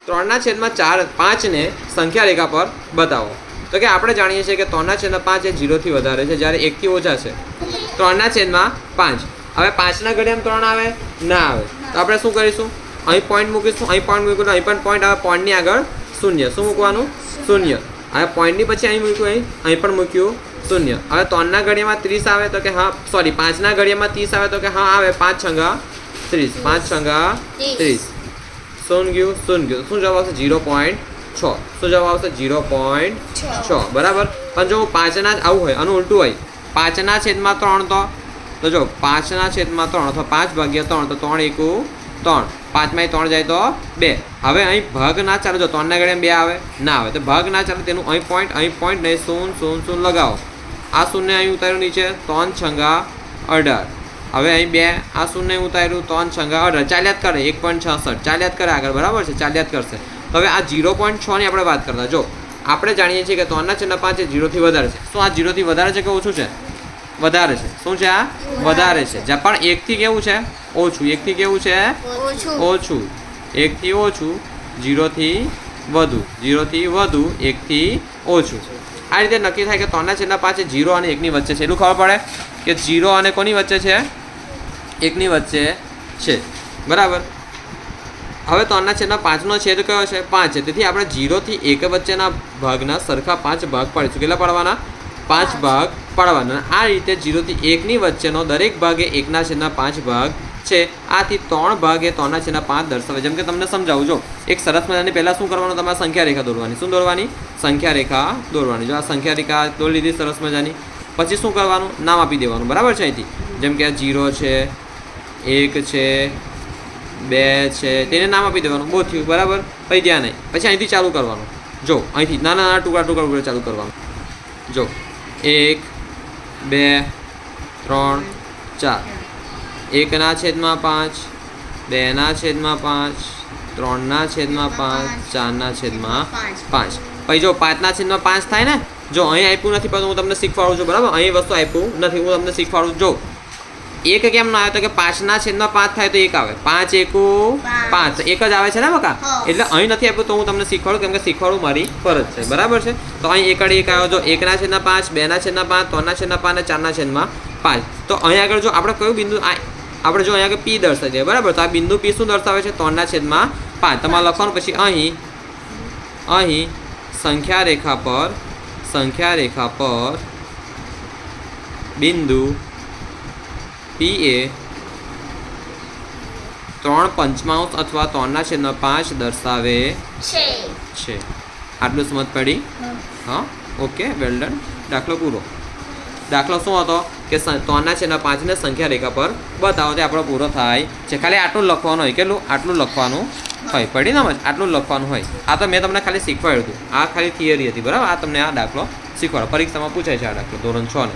3/4 ને સંખ્યા રેખા પર બતાવો. તો કે આપણે જાણીએ છીએ કે 3/5 એ 0થી વધારે છે, જ્યારે 1થી ઓછા છે. 3/5 હવે 5ના ઘડિયામાં 3 આવે ના આવે, તો આપણે શું કરીશું? અહીં પોઈન્ટ મૂકીશું, અહીં પોઈન્ટ મૂકીશું, અહીં પણ પોઈન્ટ આવે. પોઈન્ટની આગળ શૂન્ય. શું મૂકવાનું? શૂન્ય. હવે પોઈન્ટની પછી અહીં મૂક્યું, અહીં પણ મૂક્યું શૂન્ય. હવે 3ના ઘડિયામાં 30 આવે તો કે હા, સોરી 5ના ઘડિયામાં 30 આવે તો કે હા આવે. 5 છંગા 30, 5 છંગા 30. શું ગયું? શું જવાબ આવશે? 0.6. શું જવાબ આવશે? 0.6. બરાબર. પણ જો 5ના જ આવું હોય, આનું ઉલટું હોય, 5/3 તો જો 5/3 અથવા 5/3 તો 3 એકુ 3, 5માં 3 જાય તો 2. હવે અહીં ભાગ ના ચાલે, જો 3ના ઘડિયામાં 2 આવે ના આવે, તો ભાગ ના ચાલે તેનું અહીં પોઈન્ટ ને 0 લગાવો. આ શૂન્ય અહીં ઉતાર્યું નીચે, 3 છંગા 18. હવે અહીં 2, આ શૂન્ય ઉતાર્યું, 3 છંગા 18. ચાલ્યા જ કરે, 1.66 ચાલ્યા જ કરે આગળ. બરાબર છે, ચાલ્યા જ કરશે. તો હવે આ 0.6 ની આપણે વાત કરતા. જો આપણે જાણીએ છીએ કે 3/5 એ 0થી વધારે છે. શું આ 0થી વધારે છે કે ઓછું છે? વધારે છે. શું છે? આ વધારે છે. પણ 1થી કેવું છે? ઓછું. 1થી કેવું છે? ઓછું. 1થી ઓછું, 0થી વધુ, 0થી વધુ, 1થી ઓછું. આ રીતે નક્કી થાય કે 3/5 એ 0 અને 1ની વચ્ચે છે. એટલું ખબર પડે કે 0 અને કોની વચ્ચે છે? 1ની વચ્ચે છે. બરાબર. હવે 3/5 નો છેદ કયો છે? 5 છે. તેથી આપણે 0 થી 1 વચ્ચેના ભાગના સરખા 5 ભાગ પાડીશું. કેટલા પાડવાના? 5 ભાગ પાડવાના. આ રીતે 0 થી 1ની વચ્ચેનો દરેક ભાગ એ 1/5 ભાગ છે. આથી 3 ભાગ એ 3/5 દર્શાવે. જેમ કે તમને સમજાવું, જો એક સરસ મજાની પહેલાં શું કરવાનું? તમારે સંખ્યા રેખા દોરવાની. શું દોરવાની? સંખ્યા રેખા દોરવાની. જો આ સંખ્યા રેખા દોરી લીધી સરસ મજાની. પછી શું કરવાનું? નામ આપી દેવાનું. બરાબર છે. અહીંથી જેમ કે 0 છે, 1 છે, 2 છે, તેને નામ આપી દેવાનું. બહુ થયું. બરાબર. પછી ત્યાં નહીં. પછી અહીંથી ચાલુ કરવાનું. જો અહીંથી નાના નાના ટુકડા ચાલુ કરવાનું. જો 1, 2, 3, 4. 1/5, 2/5, 3/5, 4/5. પછી જો 5/5 થાય ને, જો અહીં આપ્યું નથી પણ હું તમને શીખવાડું છું. બરાબર. અહીં વસ્તુ આપ્યું નથી, હું તમને શીખવાડું. જો 1 કેમ ના આવે તો કે 5/5 થાય તો 1 આવે. 5 એકુ 5, 1 જ આવે છે ને બકા. એટલે અહીં નથી આપ્યું તો હું તમને શીખવાડું, કેમ કે શીખવાડું મારી ફરજ છે. બરાબર છે. તો અહીં 1 આવ્યો. જો 1/5, 2/5, 3/5 અને 4/5. તો અહીં આગળ જો આપણે કયું બિંદુ, આપણે જો અહીંયા આગળ P દર્શાવી દઈએ. બરાબર. તો આ બિંદુ P શું દર્શાવે છે? 3/5. તમારે લખવાનું. પછી અહીં સંખ્યા રેખા પર બિંદુ P એ 3/5 અથવા 3/5 દર્શાવે છે. આટલું સમજ પડી? હા, ઓકે, વેલ ડન. દાખલો પૂરો. દાખલો શું હતો કે 3/5 ને સંખ્યા રેખા પર બતાવો, તે આપણો પૂરો થાય છે. ખાલી આટલું લખવાનું હોય. કેટલું? આટલું લખવાનું હોય. પડી ને? આટલું લખવાનું હોય. આ તો મેં તમને ખાલી શીખવાડ્યું હતું. આ ખાલી થિયરી હતી. બરાબર. આ તમને આ દાખલો શીખવાડો. પરીક્ષામાં પૂછાય છે આ દાખલો ધોરણ 6 ને.